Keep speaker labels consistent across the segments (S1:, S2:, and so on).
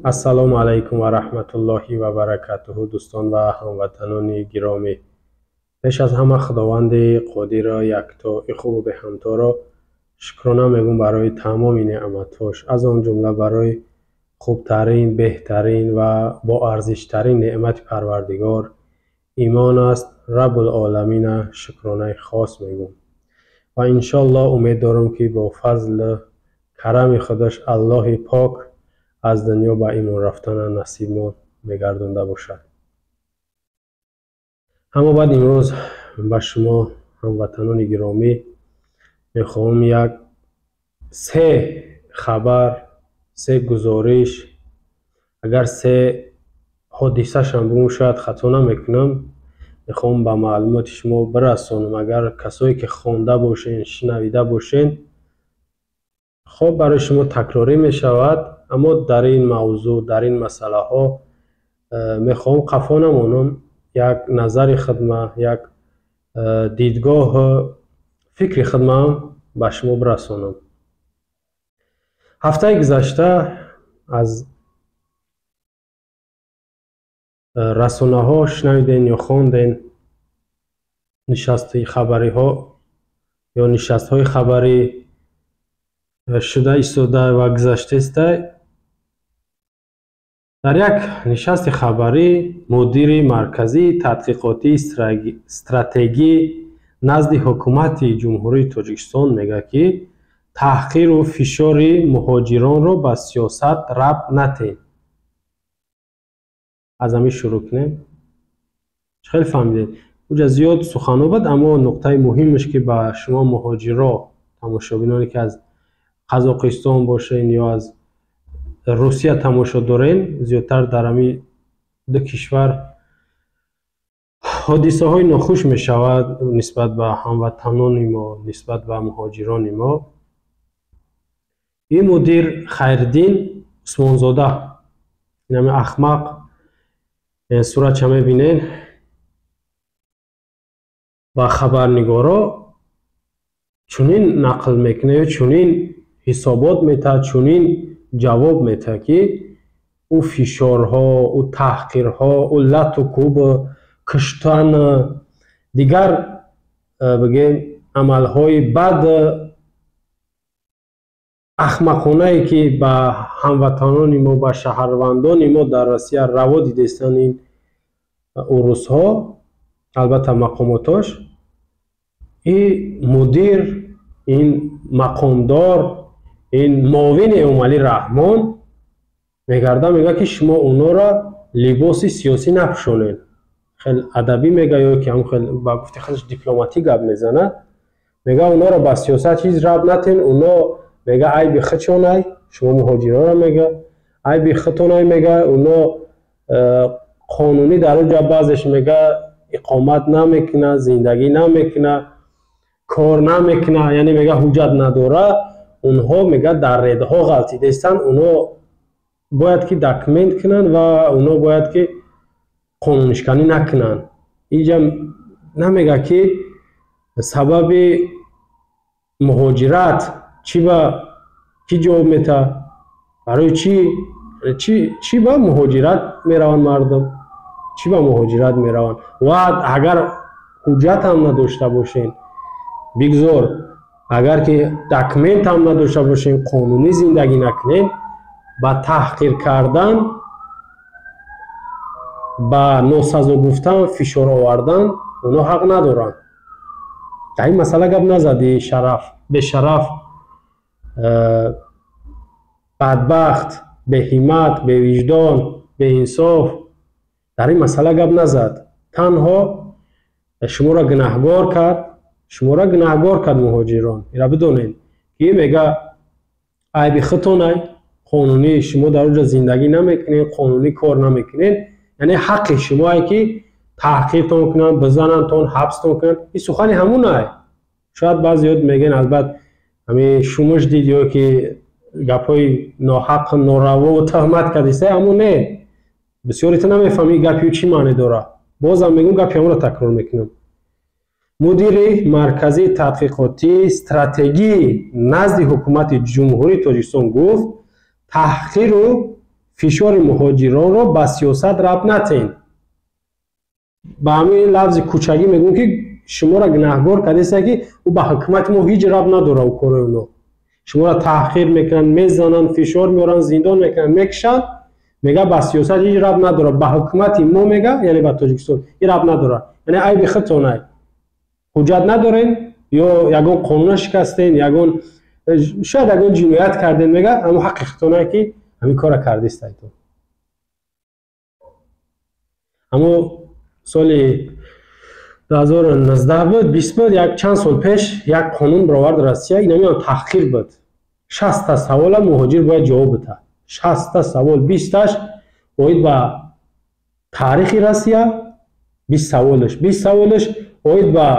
S1: السلام علیکم و رحمت الله و برکاته دوستان و هموطنان گرامی. پیش از همه خداوند قادر را یکتا خوب به همتا را شکرانه میگم برای تمام نعمتاش، از آن جمله برای خوبترین، بهترین و با ارزشترین نعمت پروردگار ایمان است. رب العالمین شکرانه خاص میگم و انشالله امید دارم که با فضل کرم خودش الله پاک از دنیا به ایمان رفتن نصیب ما میگردونده باشد. اما بعد امروز به شما هموطنان گرامی میخواهم یک سه خبر، سه گزارش، اگر سه حادثه شم بگم شاید خطا نمیکنم، میخواهم به معلومات شما برسانم. اگر کسایی که خوانده باشین، شنویده باشین، خب برای شما تکراری میشود، اما در این موضوع، در این مسئله ها میخواهم قفا نمانم، یک نظر خدمه، یک دیدگاه فکر خدمه به شما برسانم. هفته گذشته از رسانه ها شنیدین یا خواندین نشست خبری ها یا نشست های خبری شده ایستاده و گذشته است. در یک نشست خبری مدیر مرکزی تحقیقاتی استراتژی نزد حکومت جمهوری تاجیکستان میگه که تحقیر و فشار مهاجران را به سیاست ربط ندهید. از همین شروع کنیم. خیلی فهمیدید اونجا زیاد سخن بود، اما نقطه مهمش که به شما مهاجرا، تماشابینانی که از قزاقستان باشین یا از روسیه تماشا دارین، زیادتر در همین دو کشور حادثه های ناخوش می شود نسبت به هموطنان ما، نسبت به مهاجران ما. این مدیر خیردین عثمانزاده، این احمق صورت چه میبینین و خبرنگارا چونین نقل میکنه، چونین حسابات میته، چونین جواب میته که او فشارها، او تحقیرها، او لط و کوب کشتن، دیگر بگیم عملهای بد احمقانه ای که به هموطنان ما، به شهروندان ما در روسیه روا دیده استند این روس ها، البته مقاماتش. این مدیر، این مقامدار، این معاون عملی رحمان میگرده میگه که شما اونا را لباس سیاسی نپوشونین. خیلی ادبی میگه یا که هم خیلی با گفته خودش دیپلماتی گپ میزنه، میگه اونا را با سیاست چیز ربط ندین. اونا میگه عیب خودشونای، شما مهاجران را میگه عیب خودتونای، میگه اونا قانونی در اونجا بعضش میگه اقامت نمیکنه، زندگی نمیکنه، کار نمیکنه، یعنی میگه حجت نداره. اونها میگه در رده ها غلطی دستن، اونا باید که داکمنت کنن و اونا باید که قانونشکنی نکنن. اینجا نمیگه که سبب مهاجرت چی با کی جواب میته، برای چی با مهاجرت میروان مردم، چی با مهاجرت میروان. و اگر حجت هم نداشته باشین بگذار، اگر که داکمنت هم نداشته باشین، قانونی زندگی نکنین، با تحقیر کردن، با ناسزا گفتن، فشار آوردن اونا حق ندارن. در این مسئله گپ نزدی شرف به شرف، بدبخت، به همت، به وجدان، به انصاف، در این مسئله گپ نزد. تنها شما را گناهگار کرد، شما را گناهگار کرد مهاجران. اینا بدونین که میگه عیب خودتونای، قانونی شما در اونجا زندگی نمیکنین، قانونی کار نمیکنین، یعنی حق شمایی که تحقیرتون کنن، بزننتون، حبستون کنن. این سخن همونه. شاید بعضیات میگن البته همین شماش دیدیو که گپای ناحق، ناروا و تهمت کردیسته، همونه. بسیاریت نمیفهمی گپیو چی معنی داره. بازم میگم گپی همون رو تکرار میکنم. مدیر مرکزی تحقیقاتی استراتژی نزد حکومت جمهوری تاجیکستان گفت تحقیر و فشار مهاجران را به سیاست ربط ندین. با همین لفظ کوچکی میگم که شما را گناهکار کردید که او به حکومت ما هیچ ربط نداره. او کار اونا شما را تحقیر میکنن، میزنن، فشار میارن، زندان میکنن، میکشن. میگه با سیاست هیچ ربط نداره. به حکومت ما میگه یعنی به تاجیکستان این ربط نداره. یعنی عیب خودتونه. حجت ندارین یا یگان قانون شکستین، یگان شاید یگان جنایت کردین، میگه اما حق خودتونه که همین کار کردید تو. اما سال 2019 بود، 20 بود، یک چند سال پیش یک قانون برآورد روسیه، این هم تحقیر بود. 60 تا سوال مهاجر باید جواب بده. 60 تا سوال، 20 تاش باید به تاریخ روسیه، 20 سوالش باید به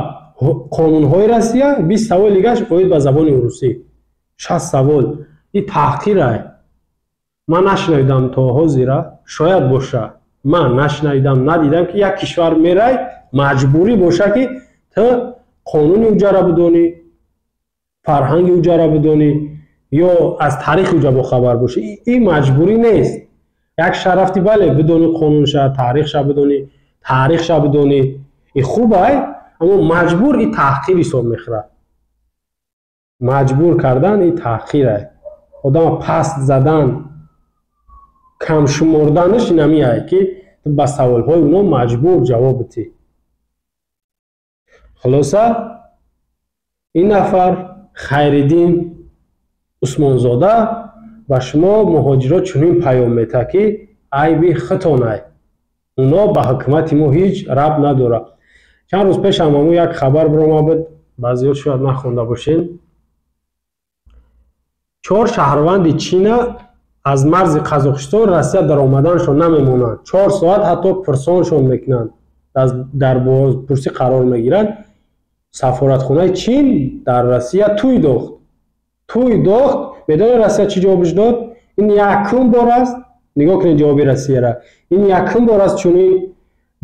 S1: قانون های روسیه، 20 سوال دیگهش باید به زبان روسی. 60 سوال. این تحقیره. من نشنیدم تا حاضر، شاید باشه، من نشنیدم، ندیدم که یک کشور میره مجبوری باشه که تو قانون اوجا را بدونی، فرهنگ اوجا را بدونی یا از تاریخ اوجا با خبر باشه. این مجبوری نیست. یک شرفتی بله بدونی قانونش، تاریخش بدونی، تاریخش بدونی، این خوبه، اما مجبور این تحقیر حساب میخوره. مجبور کردن این تحقیره. آدم پست زدن، کم شمردنش نمیه که با سوالهای اونا مجبور جواب بدی. خلاصه این نفر خیرالدین عثمانزاده و شما مهاجرات چنین پیام میده که عیب خودتونه، اونا به حکومت ما هیچ ربط نداره. چند روز پیش هم یک خبر برآمد، بعضی‌ها شاید نخونده باشین. 4 شهروند چین از مرز قزاقستان روسیه در آمدنشون نمیمونن. 4 ساعت حتی پرسانشون میکنن، در بازپرسی قرار میگیرن. سفارتخانه چین در روسیه توی داخت. میدونی روسیه چی جوابش داد؟ این یکم بار است، نگاه کنید جواب روسیه را، این یکم بار است چون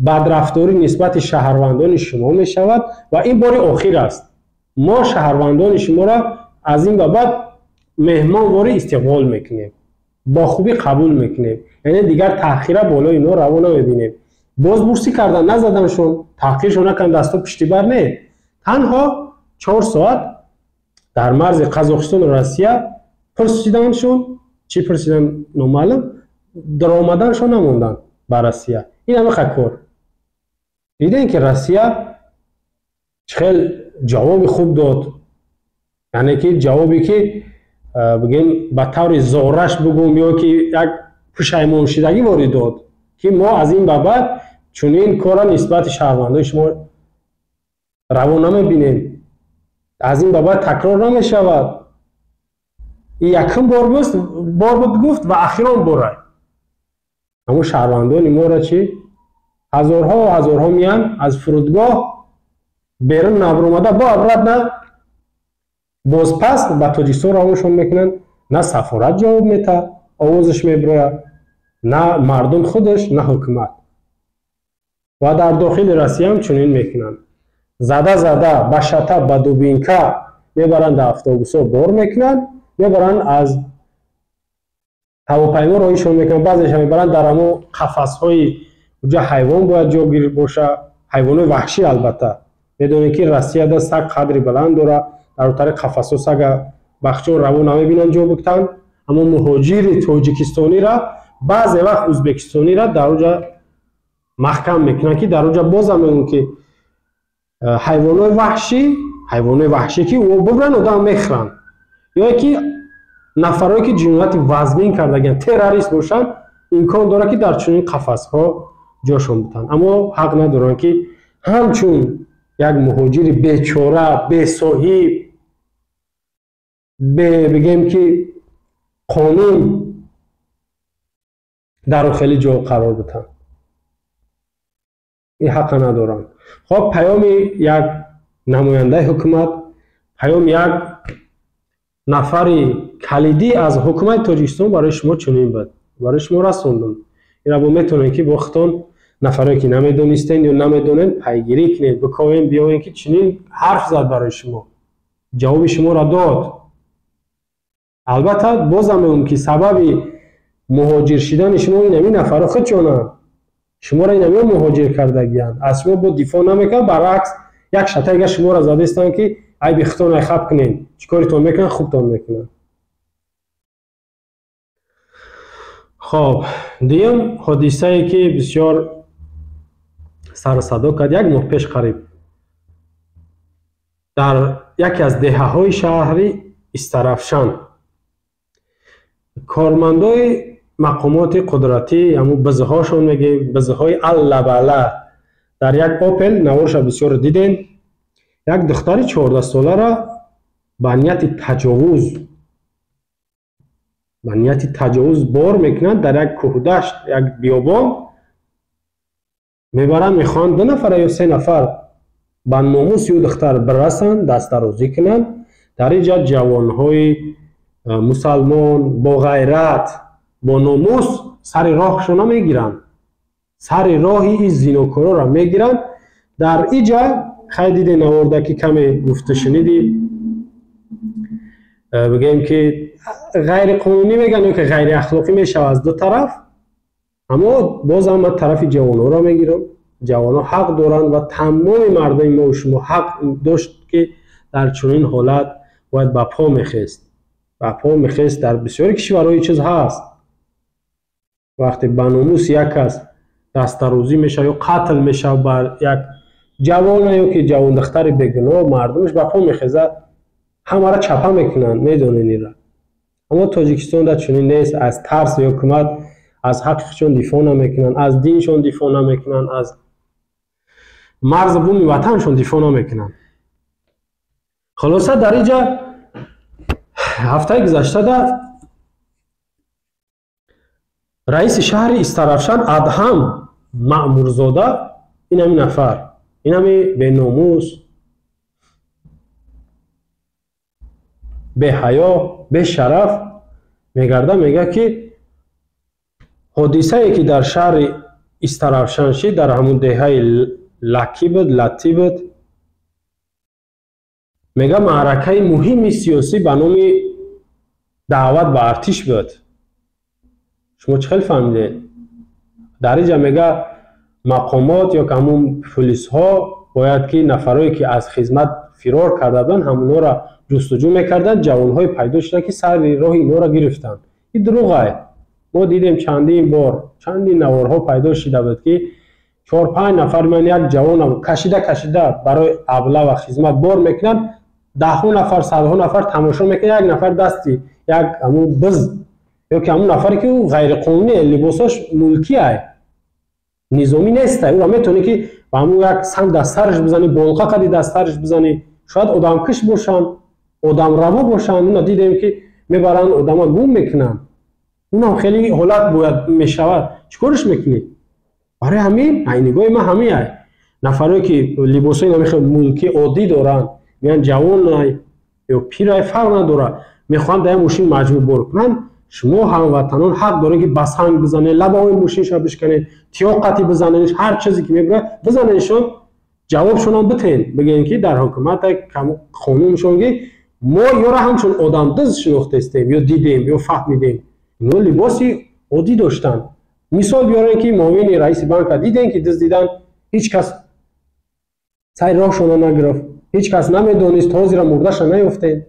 S1: بدرفتاری نسبت شهروندان شما می شود و این بار آخر است. ما شهروندان شما را از این به بعد مهمانواری استقبال میکنیم، با خوبی قبول میکنیم. یعنی دیگر تأخیر بالای اینا روا نمیبینیم. بازپرسی کردن، نزدنشون، تحقیرشون نکردن، دستا پشتیبر نه. تنها 4 ساعت در مرز قزاقستان و روسیه پرسیدنشون، چی پرسیدن نامعلوم، در آمدنشون نموندن به روسیه. این همه کار. دیدین که روسیه خیلی جواب خوب داد. یعنی که جوابی که بگیم به طور زارش بگم یا که یک پشیمان شدگی وارد داد که ما از این به بعد چنین کارا نسبت شهروندان شما روا نمیبینیم، از این به بعد تکرار نمیشود. این یکم بار بود گفت و اخیراً باره. اما شهروندان ما را چی؟ هزارها و هزارها میان از فرودگاه بیرون نبرآمده با عبرت نه باز پس به تاجیکستان روانشون میکنن. نه سفارت جواب میده، آوازش میبره، نه مردم خودش، نه حکومت. و در داخل روسیه هم چنین میکنن. زده به شته به دوبینکا میبرن، در اتوبوسا بار میکنن، میبرن از هواپیما راهیشون میکنن. بعضیش هم میبرن در همون قفس‌های اونجا حیوان باید جاگیر باشه، حیوان وحشی. البته میدونید که روسیه دا سگ قدری بلند داره، در طریق قفس‌ها سگ بخچون روان نمیبینن جا بکتن. اما مهاجر تاجیکستانی را بعضی وقت ازبکستانی را در اونجا محکم میکنن که در اونجا باز هم میگن که حیوانات وحشی که او ببرن آدم میخرن، یا که نفرایی که جنایت وزمین کردگن تروریست باشن امکان داره که در چنین قفس‌ها جاشون بتن. اما حق ندارن که همچون یک مهاجر بیچاره، بی صاحب، بگیم که قانون در داخل جا قرار بتن. این حق ندارن. خب پیام یک نماینده حکومت، پیام یک نفر کلیدی از حکومت تاجیکستان برای شما چنین بود، برای شما رسوندم. این رو میتونید که وقتان نفرایی که نمیدونستین یا نمیدونین پیگیری کنید، بکوین بیاین که چنین حرف زد برای شما، جواب شما را داد. البته بازم میگم که سبب مهاجر شدن شما این همین نفر خودشونن، شما را این همین مهاجر کردگیان، از شما با دفاع نمیکنن، برعکس یک شتای اگر شما را زده استن که ای بختون ای خب کنین، چیکارتون میکنن؟ خوبتون میکنن. خب دیم حادثه ای که بسیار سر صدا کرد، یک ماه پیش قریب در یکی از دهه های شهری استرافشان کارمندای مقامات قدرتی، همو بزهاشون میگیم بزهای اللبله، در یک اوپل نوارش بسیار دیدین، یک دختر 14 ساله را به نیت تجاوز بار میکنند در یک کوهدشت، یک بیابان میبرند، میخوان 2 نفر یا 3 نفر به ناموس یو دختر برسند، دستاروزی کنند. در اینجا جوانهای مسلمان با غیرت با ناموس سر راهشون میگیرند، سر راه این زینوکارا را میگیرند. در اینجا خیلی دیده نوارده که کمی گفته شنیدی، بگیم که غیر قانونی میگن یا که غیر اخلاقی میشه از دو طرف، اما باز هم من طرف جوانها را میگیرم. جوانها حق دارند و تمام مردم ما و شما حق داشت که در چنین حالت باید به پا میخیست. در بسیاری کشورهای چیز هست، وقتی به ناموس یک کس دستاروزی میشه یا قتل میشه بر یک جوان یا که جوان دختر بگناه، مردمش به پا میخیزه، همه را چپه میکنن، میدونین این را. اما تاجیکستان در چنین نیست، از ترس حکومت از حقشون دفاع نمیکنن، از دینشون دفاع نمیکنن، از مرز بوم وطنشون دفاع نمیکنن. خلاصه در اینجا هفته گذشته در رئیس شهر استرافشان ادهم مأمورزاده، این همین نفر، این همین به ناموس، به حیا، به شرف میگرده، میگه که حادثه ای که در شهر استرافشان شد در همون دهه لطی بود، میگه معرکه مهمی سیاسی به نام دعوت به ارتش بود. شما چه خیلی فهمیدین؟ در اینجا میگه مقامات یا همون پلیس ها باید که نفرایی که از خدمت فرار کرده بودن همونا را جستجو میکردن، جوانهای پیدا شده که سر راه اینا را گرفتن. این دروغه. ما دیدیم چندین نوارها پیدا شده بود که 4-5 نفر من یک جوان کشیده برای ابله و خدمت بار میکنن، 10 نفر 100 نفر تماشا میکنن، یک نفر دستی یک همون بز یا که همون نفری که غیر قانونی لباساش ملکی است، نظامی نیست، او را میتونه که با همون یک سنگ دسترش بزنی، بلقه قدی دسترش بزنی، شاید آدم کش باشن، آدم روا باشن. اونا دیدیم که میبرن آدم ها گم میکنن، اونا خیلی حالت باید میشود، چیکارش میکنی؟ برای همین عینگاه ما همین است. نفرایی که لباسای نمیخواد ملکی عادی دارن، میان جوان یا پیر فرق نداره، میخوان در ماشین مجبور بار کنن. شما هموطنان حق دارین که بسنگ بزنه، لبای ماشینش بشکنه، تیاقتی بزننش، هر چیزی که میبره بزننشون، جوابشون هم بتین، بگین که در حکومت قانونشون که ما یا را همچون آدم دز شناخته استیم یا دیدیم یا فهمیدیم. اینا لباسی عادی داشتن. مثال بیارن که معاون رئیس بانک دیدن که دز دیدن، هیچ کس سر راهشون نگرفت، هیچ کس نمیدونست تا زیر مردهش نیفتید.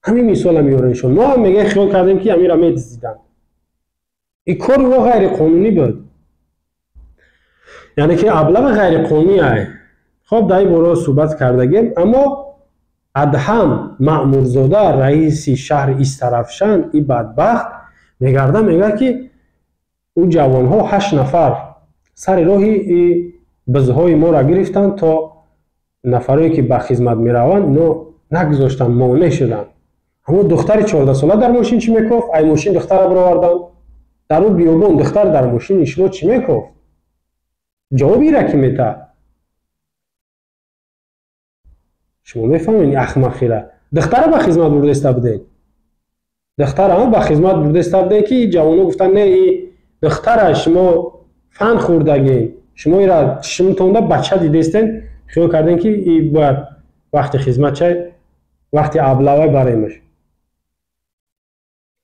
S1: همین مثال میارنشون. ما هم میگه خیال کردیم که امیر میدزدیدن. این کار رو غیر قانونی بود، یعنی که ابله غیر قانونی است. خب در این باره صحبت کردگیم. اما ادهم مأمورزاده رئیس شهر استرافشان این بدبخت میگرده میگه که اون جوان ها 8 نفر سر راهی بزهای ما را گرفتن، تا نفرایی که به خدمت میروند اینا نگذاشتن، مانع شدن. اما دختر 14 ساله در ماشین چی میگفت؟ ای ماشین دختر را برآوردن در اون بیابان، دختر در ماشین شما چی میگفت؟ جوابی را کی میده؟ شما میفهمین احمقی را. دختر به خدمت برده استبدین، دختر هم به خدمت برده استبدین که جوانو گفتن نه این دختر شما فن خوردگین، شما این را چشمتون بچه دیدستین، خیال کردین که این باید وقتی خدمت چه وقتی ابلوی بریمش.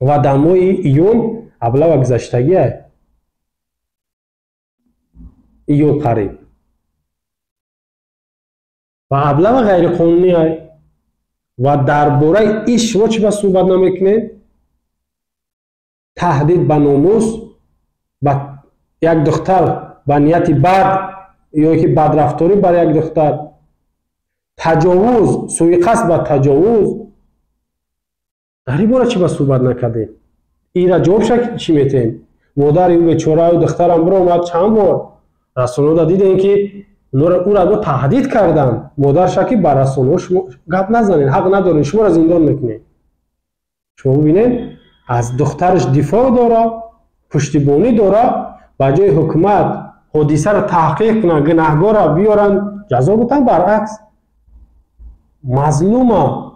S1: و در ماه ایون ابله و گذشتگی های ایو قریب و ابله و غیر قانونی های و درباره ایش شما چی با صحبت نمیکنید؟ تهدید به ناموس و یک دختر به نیت بد یا که بدرفتاری بر یک دختر، تجاوز، سوی قصد به تجاوز، در این باره چی با صحبت نکردید؟ این را جواب چی میتین؟ مادر این بیچاره و دخترم برو اومد چند بار رسانه دیدین که او را تهدید کردن. مادر شکی بر رسانه گپ نزنین، حق ندارین، شما را زندان میکنین. شما ببینید از دخترش دفاع داره، پشتیبانی داره، با جای حکومت حادثه را تحقیق کنن، گناهکار را بیارن جزا بدن، برعکس مظلوم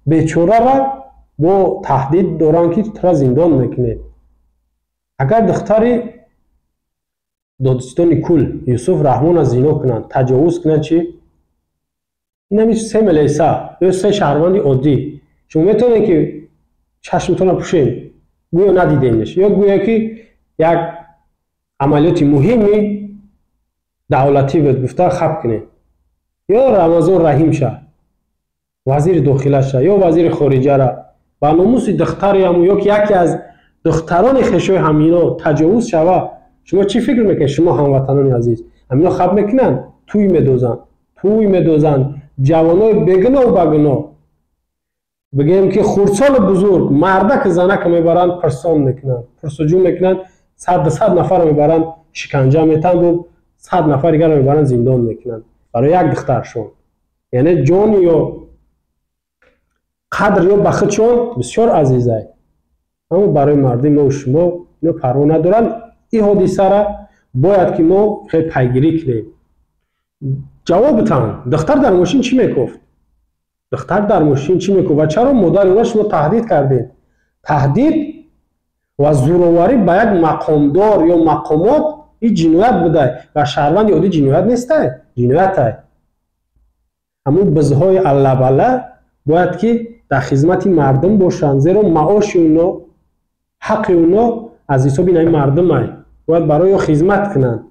S1: بیچاره را با تهدید دارن که تو زندان میکنه. اگر دختری دادستان کل یوسف رحمان را زنا کنن، تجاوز کنن، چی؟ این همیشه 3 ملیسه یا 3 شهروند عادی شما میتونید که چشمتون را پوشین گویا ندیدینش، یا گویا که یک عملیات مهمی دولتی بود گفته خب کنه، یا رمضان رحیم شه وزیر داخله شه یا وزیر خارجه را با ناموس دختری هم یا که یکی از دختران خشوی همینا تجاوز شوه، شما چی فکر میکنید؟ شما هموطنان عزیز همینا خب میکنن، توی میدوزن جوانای بگنا و بگنا، بگیم که خردسال بزرگ مردک زنک میبرن پرسان میکنن، پرسجو میکنن، 100 نفر میبرن شکنجه میتن و 100 نفر دیگر میبرن زندان میکنن برای یک دخترشون. یعنی جان یا قدر یا بختشون بسیار عزیزه، اما برای مردم ما و شما اینو پروا ندارن. این حادثه را باید که ما خیلی پیگیری کنیم. جوابتان دختر در ماشین چی میگفت؟ و چرا مادر او شما تهدید کردید؟ تهدید و زوروری به یک مقامدار یا مقامات این جنایت بوده و شهروند عادی جنایت نیسته، جنایت. اما بزهای علبله باید که در خدمت مردم باشند، زیرا معاش اونا، حق اونا از حساب این مردم باید برای خدمت کنند.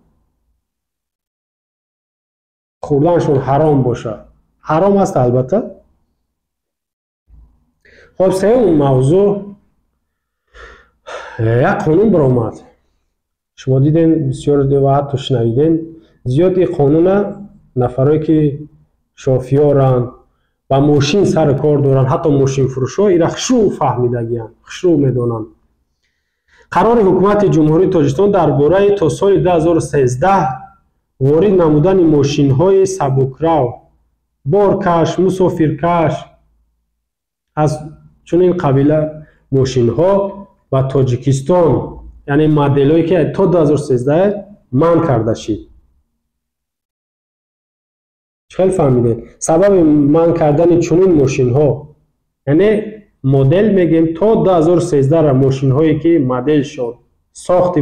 S1: خوردنشون حرام باشه، حرام است البته. خب سوم موضوع، یک قانون برآمد، شما دیدین بسیار دیوات تو شنیدین، زیادی قانون نفرایی که شافیارن و ماشین سر کار دارن، حتی ماشین فروشا ایرا خشو فهمیدگیان، خشو میدونن. قرار حکومت جمهوری تاجیکستان درباره تا سال 2013 وارد نمودن ماشین های سبکرو، بارکش، مسافرکش از چنین قبیله ماشین ها و تاجیکستان، یعنی مدل هایی که تا 2013 منع کرده شد. چه فهمیدید؟ سبب منع کردن چنین ماشین ها، یعنی مدل میگیم تا 2013 را ماشین هایی که مدل شون، ساخت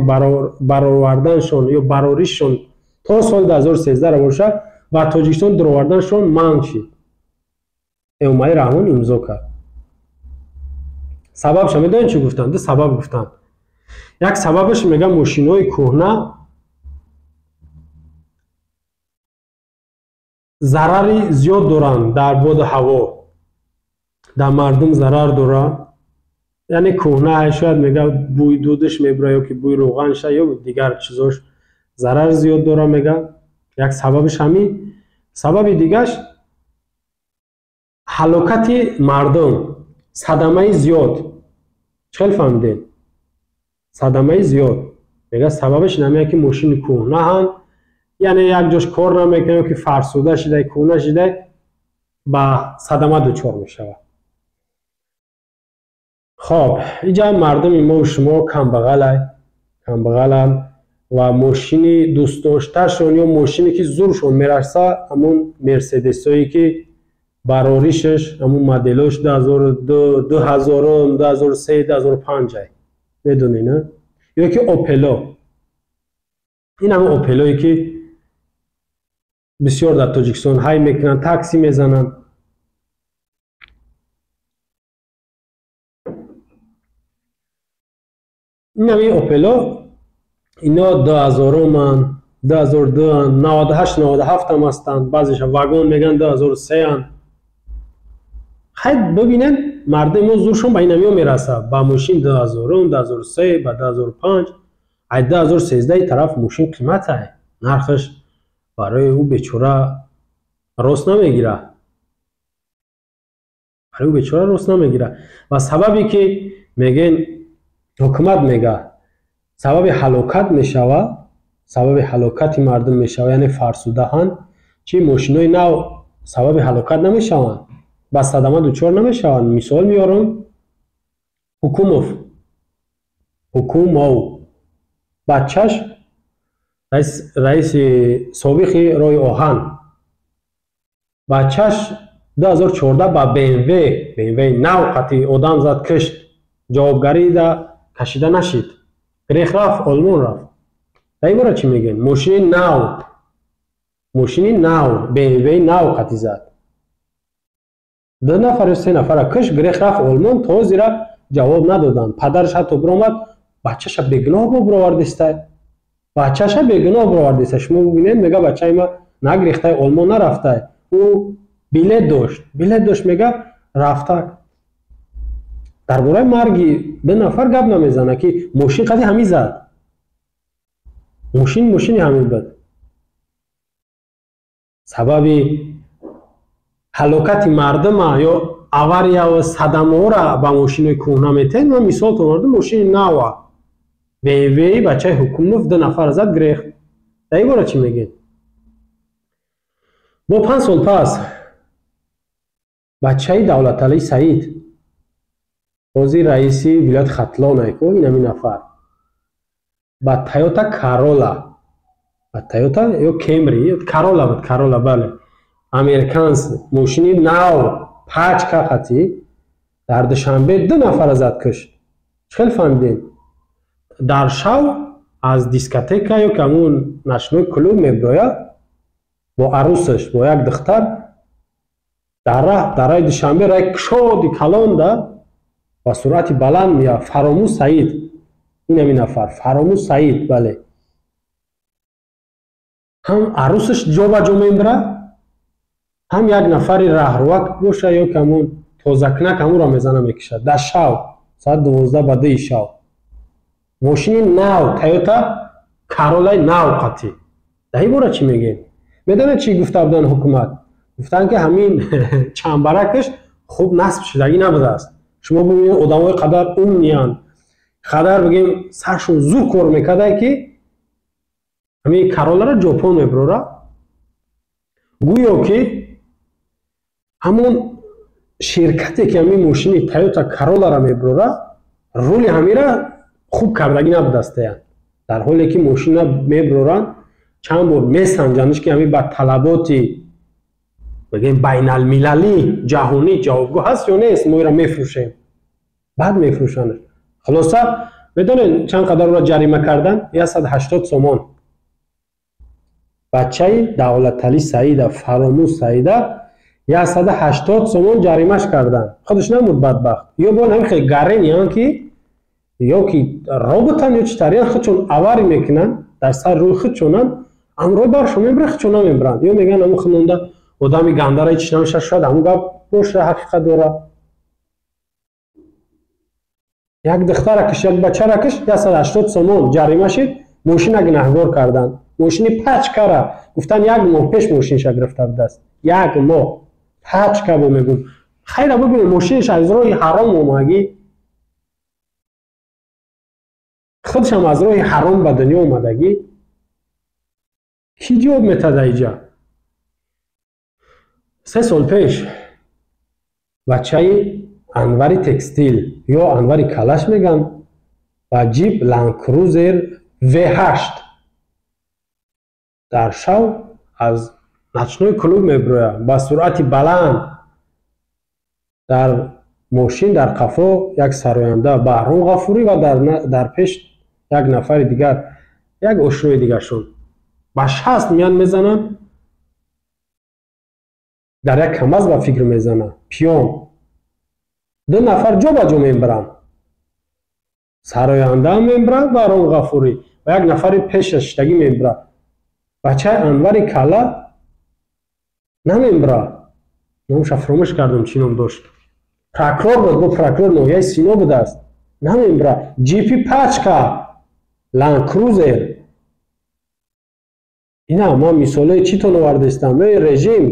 S1: برآوردنشون یا براریشون تا سال 2013 را باشه و تاجیکستان درآوردنشون منع شد. اومد رحمان امضا کرد. سببش میدونید چی گفتن؟ 2 سبب گفتن. یک سببش میگه ماشین‌های کهنه ضرری زیاد دارن در باد هوا، در مردم ضرر داره، یعنی کهنه شاید میگه بوی دودش میبره یا که بوی روغنش یا دیگر چیزاش ضرر زیاد داره میگه. یک سببش همین. سبب دیگرش هلاکت مردم، صدمه زیاد. چه فهمیدین؟ صدمه زیاد میگه سببش نمیه که ماشین کهنه هن، یعنی یک جاش کار نمیکنه که فرسوده شده، کهنه شده، با صدمه دچار میشه. خب اینجا مردم ما و شما کمبغلن و ماشین دوست داشتهشون یا ماشینی که زورشون میرسه همون مرسدس هایی که براریشش همون مدلش 2002 2000 2003 2005 میدونی نه؟ یا که اوپلا، این همون اوپلایی که بسیار در تاجیکستان های میکنن، تاکسی میزنن. این همین اوپلو اینا 2000 من 2002 98 97 هم هستند، بعضیش واگن میگن 2003 ان. خیلی ببینن مردم ما زورشون به این همین میرسه، با ماشین 2000 2003 با 2005 از 2013 طرف ماشین قیمته نرخش برای او بیچاره راست نمیگیره، برای او بیچاره راست نمیگیره. و سببی که میگن حکومت میگه سبب هلاکت میشوه، سبب هلاکت مردم میشوه، یعنی فرسودهان چی ماشینای نو سبب هلاکت نمیشوند، با صدمه دچار نمیشوند. مثال میارم حکومو بچهش رئیس سابق رای آهن، بچهش 2014 با BMW نو قطعی آدم زد کشت، جوابگری دا کشیده نشید، گریخ رفت آلمان رفت. این برای چی میگن؟ ماشین نو BMW نو قطعی زد، 2 نفر 3 نفر کش، گریخ رفت آلمان، تا زیرا جواب ندادن. پدرش حتی برآمد بچه‌ش بگناه برآوردسته، بچه‌ش بگناه برآوردسته. شما ببینید میگه بچه ما نگریخته آلمان نرفته، او بلیط داشت میگه رفته. درباره مرگی 2 نفر گپ نمیزنه که ماشین قضیه همین زد، ماشین همین بود. سبب هلاکت مردم یا авария و صدمه را با ماشین کهنه میتین. من مثال تو ماشین نو BMW بچه حکومت 2 نفر زد گریخت. این برای چی میگین؟ با 5 سال پس بچه دولت علی سعید بازی رئیسی ولایت ختلان ایکو این همین نفر با تویوتا کارولا، با تویوتا یا کمری کارولا بود، کارولا بله امریکانس ماشین نو پاچ که خطی در دوشنبه 2 نفر زد کشت. خیلی فهمیدین در شو از دیسکوتک یا کمون نشنوی کلوب میبروید با عروسش با یک دختر در دوشنبه رای کشادی کلان ده با سرعت بلند میاد. فراموش سعید این همین نفر فراموش سعید بله، هم عروسش جا با جا میبره، هم یک نفری راهروک باشه یا کمون توزکنک همون را میزنه میکشه در شو ساعت 12 بعد شو. ماشین نو تویوتا کارولای نو قطعی. دهی برای چی میگین؟ میدونه چی گفته بودن حکومت؟ گفتن که همین چنبرکش خوب نصب شدگی نبوده است. شما ببینید آدمای قدر نیان قدر بگیم سرشون زور کار میکرده که همین کارولا را ژاپن میبره، گویا که همون شرکتی که همین ماشین تویوتا کارولا را میبره رولی همین را خوب کردگی نبوده است. در حالی که ماشین را میبرن چند بار میسنجنش که همین با طلباتی بگیم بین المللی جهانی جوابگو هست یا نیست، ما را میفروشیم بعد میفروشنش. خلاصه بدونین چند قدر را جریمه کردن؟ 180 سومون. بچه دولت علی سعید فراموش سعید 180 سومون جریمهش کردن. خودش نمود بدبخت. یا با همین خیلی گرین یان که یا که روبوتن یا چطوری خودشون اواری میکنن در سر روی خودشونن امروی برشون میبره خودشون نمیبرن یا میگن همون خونونده آدمی گنده را هیچ نمیشه شد همون گفت باشه حقیقت داره. یک دختر کش یک بچه را کش 180 سومون جریمه شد. ماشین گناهگار کردن، ماشین پچ کرده گفتن 1 ماه پیش ماشینش گرفته بود است، 1 ماه پچ که با میگون خیلی ببینید ماشینش از روی حرام اومدگی خودش هم از روی حرام به دنیا اومدگی کی جواب میتده اینجا؟ 3 سال پیش بچه انوری تکستیل یا انوری کلش میگن و جیب لند کروزر V8 در شو از نچنوی کلوب میبروه با سرعت بلند در ماشین در قفا یک سراینده بهرام غفوری و در پیش یک نفر دیگر یک اشروی دیگر شد با 60 میان میزنن در یک کمز با فکر میزنن پیام 2 نفر جا با جا میبرن сароянда мембра Барон Ғафурӣ ва як нафари пешаштагӣ мембра. Бачаи Анвари Кала на мембра. номша фаромӯш кардам чӣ ном дошт. Прокурор буд, бо прокурор ноҳияи Сино будааст. На мембра. Ҷипи пачка Land Cruiser. Ина ман мисолаи чӣ тон овардаистам. Режим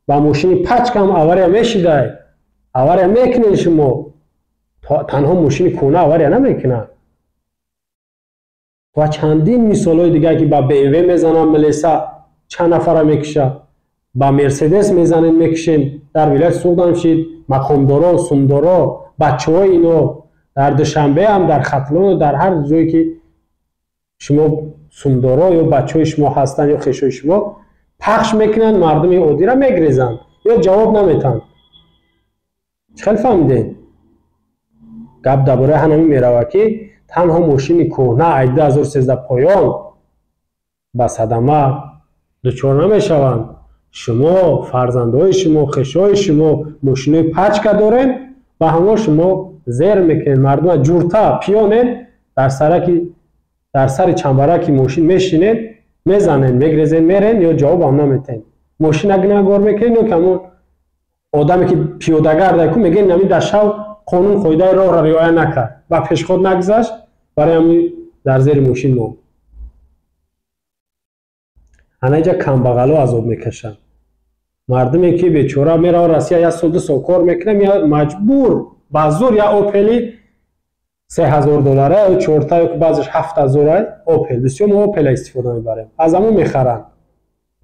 S1: ба мошини пачкам авария мешидай. Авария мекунед шумо. танҳо мошини кӯна авария намекунад. ва чандин мисолҳои дигар ки ба BMW мезанам милеса чанд нафара мекиша, ба Мерседес мезанем мекишем. дар вилояти Суғдамшид мақомдоро, сумдоро, бачаҳои ино дар Душанбе ҳам, дар Хатлон, дар ҳар ҷое ки шумо сумдоро ё бачаҳои шумо ҳастанд ё хешои шумо пахш мекунанд, мардуми оддиро мегрезанд ё ҷавоб наметаҳанд. чӣ хел фаҳмидед? гап дар бораи ҳанамин меравад ки танҳо мошини кӯҳна ай 2013 поён ба садама дучор намешаванд. шумо фарзандҳои шумо, хешои шумо мошинои пачка доред, ба ҳамо шумо зер мекунед, мардума ҷурта пиёнед, дар сари чамбараки мошин мешинед, мезанед, мегрезед, меред ё ҷавобам наметаҳед. мошина гинагор мекунед ё ки ҳамон одаме ки пиёдагардай ку мегӯед нами дар шав қонун қоидаи роҳро риоя накард, ба пешход нагзашт, барои ҳамин дар зери мошин мон. ана инҷа камбағало азоб мекашанд. мардуме ки бечора меравад Россия 1 сол 2 сол кор мекунад, маҷбур ба зур я опели $3000 ё 4 ё баъзеш $7000 опел. бисёр мо опел истифода мебарем. аз ҳамон мехаранд.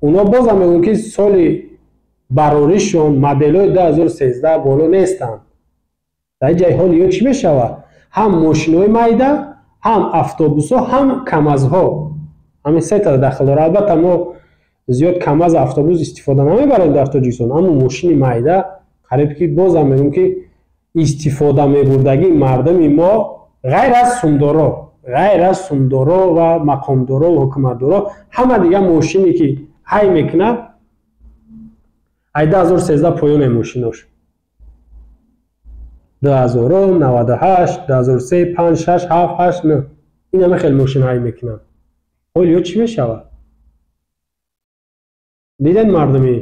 S1: уно бозам мегӯям ки соли бароришон моделҳои 2013 боло нестанд. дар ин ҷайҳо ё чӣ мешавад? ҳам мошинҳои майда, ҳам автобусҳо, ҳам камазҳо. ҳамин се та дахл дорад. албатта мо зиёд камаз автобус истифода намебарем дар Тоҷикистон, аммо мошини майда қариб ки бозам мегӯям ки истифода мебурдагии мардуми мо ғайр аз сумдоро ва мақомдоро ва ҳукуматдоро ҳама дигар мошине ки ҳай мекунад ай 2013 поёне мошинош 2000, 98, 2003, 5, 6, 7, 8, 9 ин ҳама хеле мошин ҳай мекунанд. ҳол ё чӣ мешавад? дидед мардуми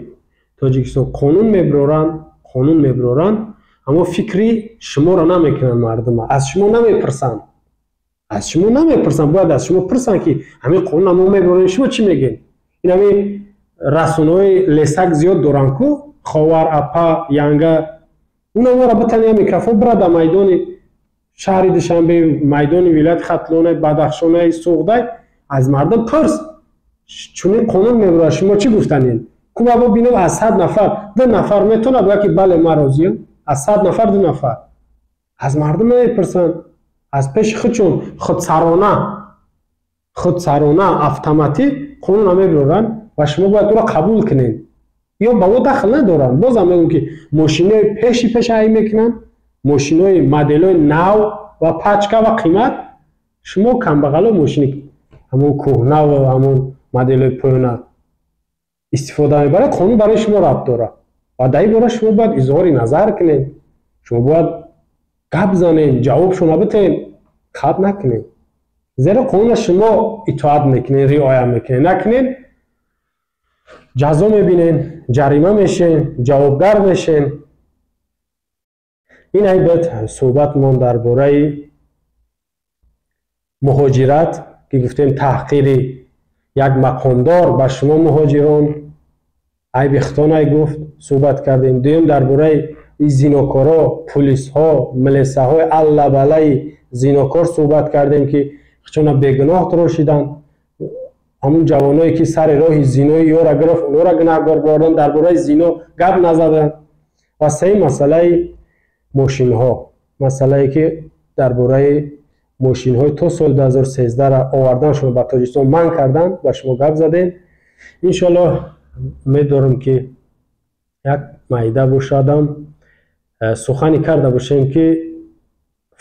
S1: Тоҷикистон қонун мебироранд, аммо фикри шуморо намекунанд. мардума аз шумо намепирсанд. бояд аз шумо пирсанд ки ҳамин қонун мо мебирорем, шумо чӣ мегӯед? ин ҳамин расунаҳои лесак зиёд доранд ку, Ховар, Апа, Янга. уна моро битанӣ микрофон бира дар майдони шаҳри Душанбе, майдони вилояти Хатлоне, Бадахшонаи Суғдай аз мардум пирс. чунин қонун мебирад, шумо чӣ гуфтанед? куба бо бинем аз 100 нафар 2 нафар метавонад бигӯяд ки бале ман розиям. аз 100 нафар 2 нафар. аз мардум намепирсанд. аз пеши худшон худсарона автоматик қонунро мебироранд ва шумо бояд ӯро қабул кунед. ё ба мо дахл надоранд. бозам мегӯям ки мошинои пеша ҳай мекунанд, мошинои моделҳои нав ва пачка ва қимат. шумо камбағало мошини ҳамон кӯҳна ва ҳамон моделҳои поёна истифода мебаред, қонун барои шумо рабт дорад ва дар ин бора шумо бояд изҳори назар кунед, шумо бояд гап занед, ҷавобшона битед, қат накунед. зеро қонуна шумо итоат мекунед, риоя мекунед, накунед ҷазо мебинед, ҷарима мешен, ҷавобгар мешен. ин айбет суҳбатмон дар бораи муҳоҷират ки гуфтем таҳқири як мақомдор ба шумо муҳоҷирон айби хитонай гуфт суҳбат кардем. дуюм дар бораи зинокоро, пулисҳо, милисаҳои аллабалаи зинокор суҳбат кардем ки хичона бегуноҳ турошиданд. ҳамун ҷавоное ки сари роҳи зинои ёро гирифт, онҳоро гунаҳгор борданд, дар бораи зино гап назаданд. ва сеюм масъалаи мошинҳо, масъалае ки дар бораи мошинҳои то соли 2013 оварданшон ба Тоҷикистон манъ карданд, ба шумо гап задем. иншоаллоҳ умед дорам ки як маида бошадам сухане карда бошем ки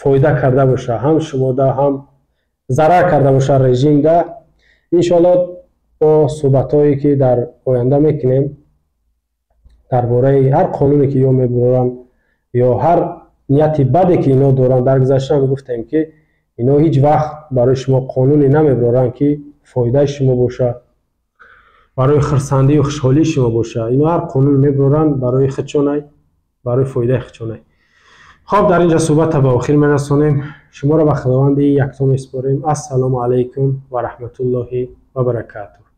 S1: фоида карда боша, ҳам шумода ҳам зарар карда боша режимда. иншоаллоҳ бо суҳбатҳое ки дар оянда мекунем дар бораи ҳар қонуне ки ё мебироранд ё ҳар нияти баде ки ино доранд. дар гузашта ҳам гуфтем ки اینا هیچ وقت برای شما قانونی نمیبرن که فایده شما باشه، برای خرسندی و خوشحالی شما باشه. اینا هر قانون میبرن برای خودشون، برای فایده خودشون. خب در اینجا صحبت به آخر میرسونیم. شما را به خداوند یکتا میسپاریم. السلام علیکم و رحمت الله و برکاته.